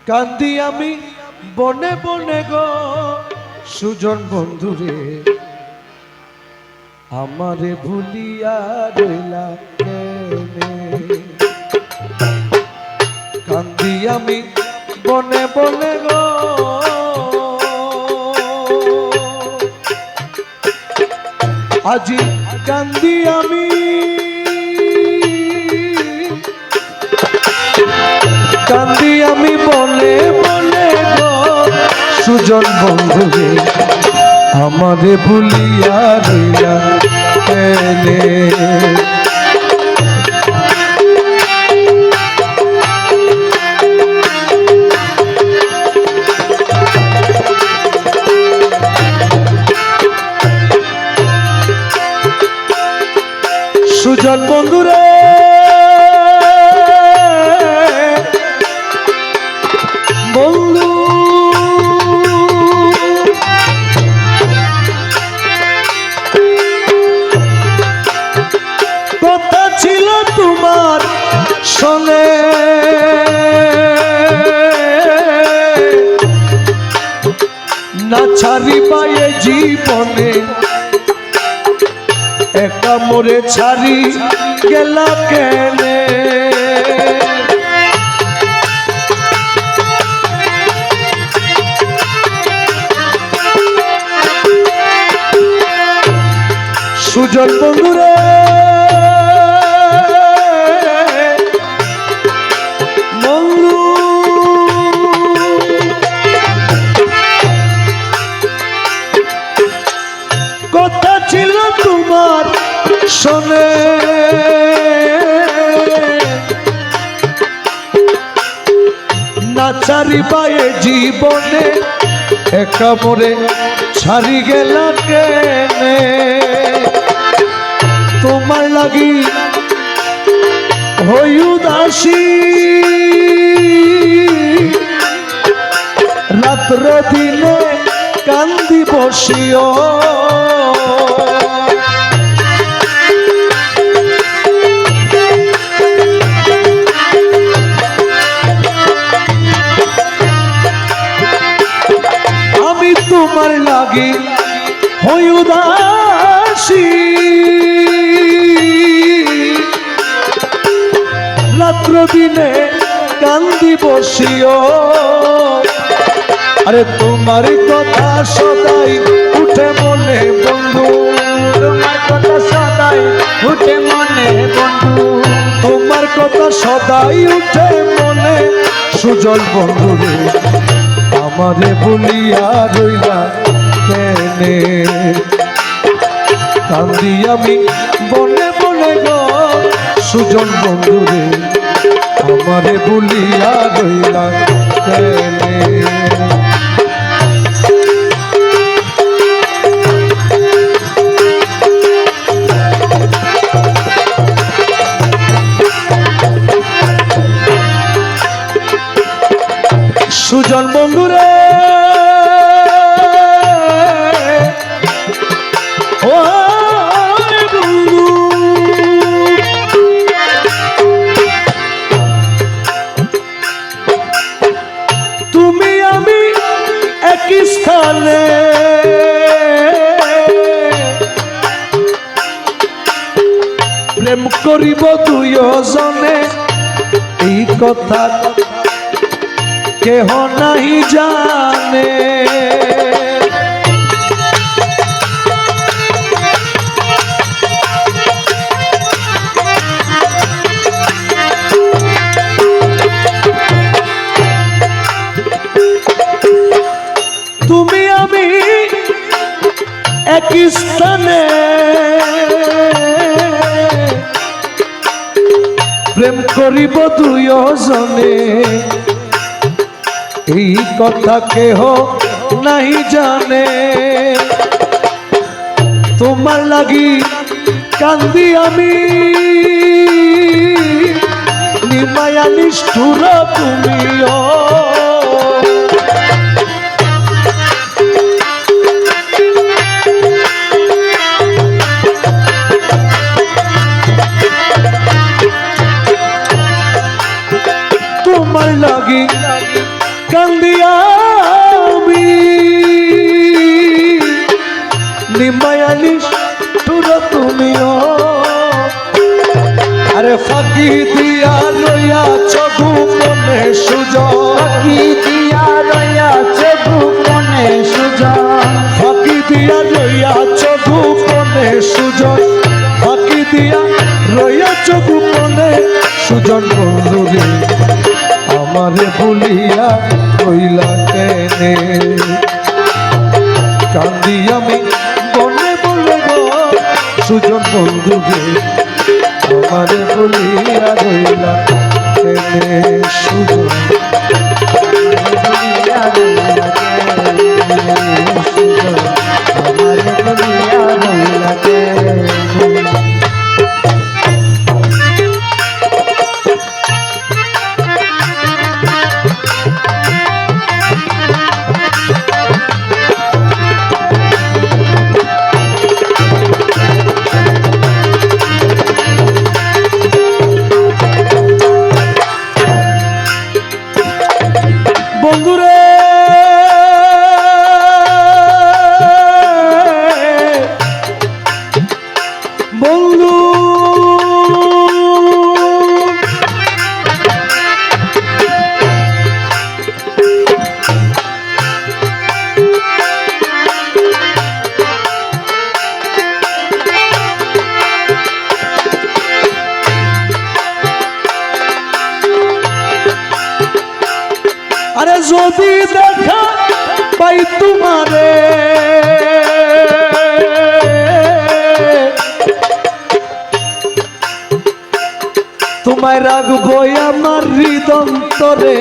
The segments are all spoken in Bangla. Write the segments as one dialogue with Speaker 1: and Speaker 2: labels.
Speaker 1: কান্দি আমি বনে বনে গো সুজন বন্ধুরে আমারে ভুলিয়া রইলা কেনে কান্দি আমি বনে বনে গো আজি কান্দি আমি কান্দি আমি বলে বলে গো সুজন বন্ধুরে আমারে ভুলিয়া রইলা কেনে সুজন বন্ধুরে বন্ধু কথা ছিল তোমার সঙ্গে না ছাড়িবা এ জীবনে একা মোরে ছাড়ি গেলা কেনে সুজন বন্ধুরে বন্ধু কথা ছিল তোমার শোনে না ছাড়িবা এ জীবনে একা মোরে ছাড়ি গেলা কেনে তোমার লাগি হই উদাসী রাত্র দিনে কান্দি বসিও আমি তোমার লাগি হই উদাসী রাত্র দিনে কান্দি বসিও আরে তোমার কথা সদাই উঠে মনে বন্ধু
Speaker 2: তোমার কথা সদাই উঠে মনে বন্ধু
Speaker 1: তোমার কথা সদাই উঠে মনে সুজন বন্ধুরে আমারে ভুলিয়া রইলা কেনে কান্দি আমি বনে বনে গো সুজন বন্ধুরে আমারে ভুলিয়া রইলা কেনে সুজন বন্ধুরে ও বন্ধু তুমি আমি একই স্থানে প্রেম করিব দুইজনে এই কথা কেহ নাহি জানে তুমি আমি একই স্থানে প্রেম করিব দুইজনে এই কথা কেহ নাহি জানে তোমার লাগি কান্দি আমি নিমায়া নিষ্ঠুর তুমিও কান্দিয়া আমি নিমায়ালিস তোরা তুমিও আরে ফাঁকি দিয়া লইয়াছ গোপনে সুজন
Speaker 2: কি দিয়া রইয়াছে গোপনে সুজন
Speaker 1: ফাঁকি দিয়া লইয়াছ গোপনে সুজন ফাঁকি দিয়া রইয়াছ গোপনে সুজন বন্ধুরে আমারে ভুলিয়া কইলা কেনে কান্দি আমি বনে বলে গো সুজন বন্ধুরে আমারে ভুলিয়া রইলা কেনে সুজন
Speaker 2: বলিয়া রইলা সুজন আমার বলিয়া রইলা
Speaker 1: বন্ধুরে বন্ধু আরে যদি দেখা পাই তোমারে তোমায় রাখবো আমার হৃদন্তরে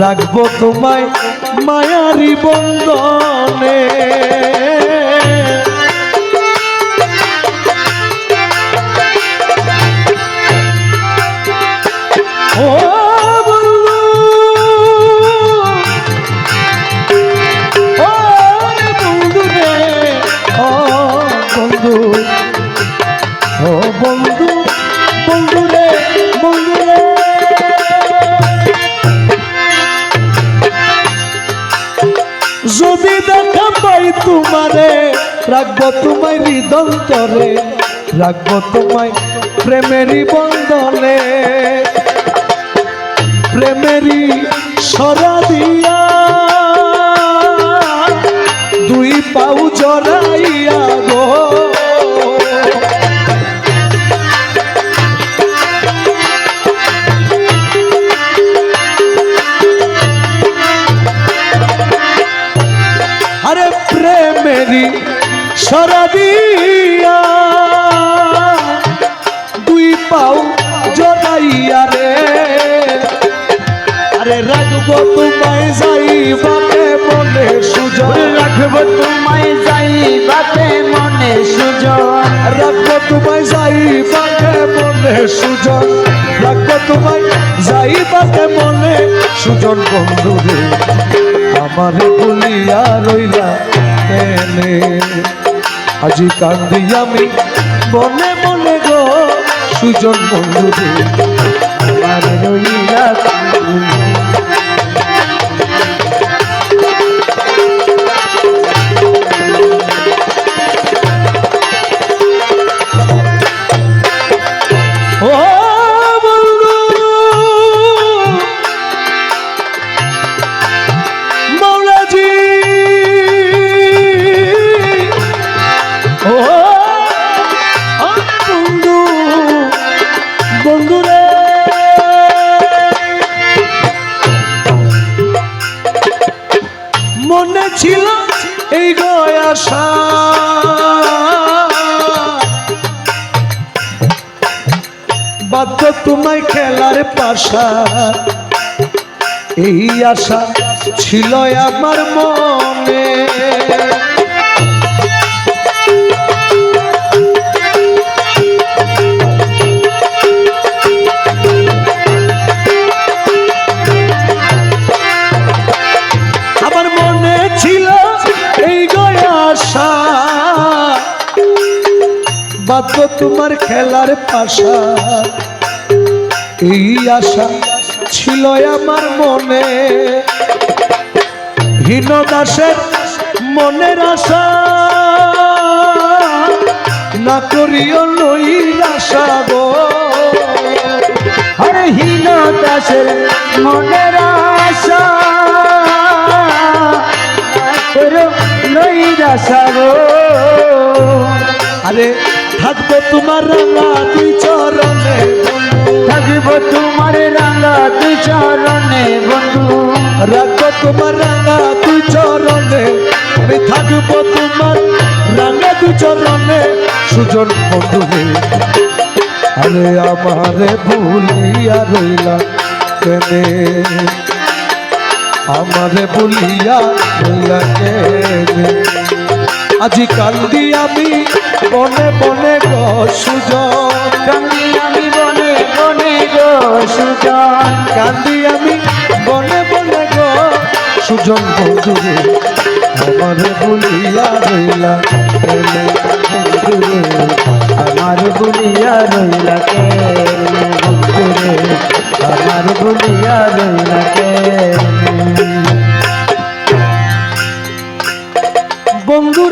Speaker 1: রাখবো তোমায় মায়ারি বন্ধনে ও বন্ধু ও বন্ধু রে ও বন্ধু ও বন্ধু বন্ধু রে বন্ধু রে যদি দেখা পাই তোমারে রাখবো তোমায় হৃদন্তরে রাখবো তোমায় প্রেমেরই বন্ধনে প্রেমেরই সরা দিয়া দুই পাউ জড়াইয়া গো আরে প্রেমেরই সরা দিয়া দুই পাউ জড়াইয়া রে আরে রাখবো তোমায় যাইবাতে মনে সুজন
Speaker 2: রাখবো তোমায় যাইবাতে মনে সুজন
Speaker 1: রাখবো তোমায় যাইবাতে মনে সুজন রাখবো তোমায় যাইবাতে মনে সুজন বন্ধুরে আমারে ভুলিয়া রইলা কেনে আজি কান্দি আমি মনে মনে গো সুজন বন্ধুরে
Speaker 2: আমার রইলা
Speaker 1: ও বন্ধু মৌলাজি ও বন্ধু বন্ধু রে মনে ছিল এই গয়াশা বাধ্য তোমায় খেলার পাশা এই আশা ছিল আমার মনে আমার মনে ছিল এই গয়াশা বাধ্য তোমার খেলার পাশা এই আশা ছিল আমার মনে হীন দাসের মনের আশা না করিও নৈরাশা গো
Speaker 2: আরে হীন দাসের মনের আশা নৈরাশা গো
Speaker 1: আরে থাকবো তোমার রাঙা দুই চরণে
Speaker 2: থাকবো তোমার রাঙা দুই চরণে বন্ধু
Speaker 1: রাখবো তোমার রাঙা দুই চরণে আমি থাকবো তোমার রাঙা দুই চরণে সুজন বন্ধু রে আরে আমারে ভুলিয়া রইলা কেনে আমারে ভুলিয়া রইলা কেনে আজি কান্দি আমি বনে বনে গো সুজন
Speaker 2: কান্দি আমি বনে বনে গো সুজন
Speaker 1: কান্দি আমি বনে বনে গো সুজন বন্ধু রে আমারে ভুলিয়া রইলা কেনে বন্ধু রে
Speaker 2: আমার ভুলিয়া রইলা কে বন্ধু রে আমার ভুলিয়া রইলা কে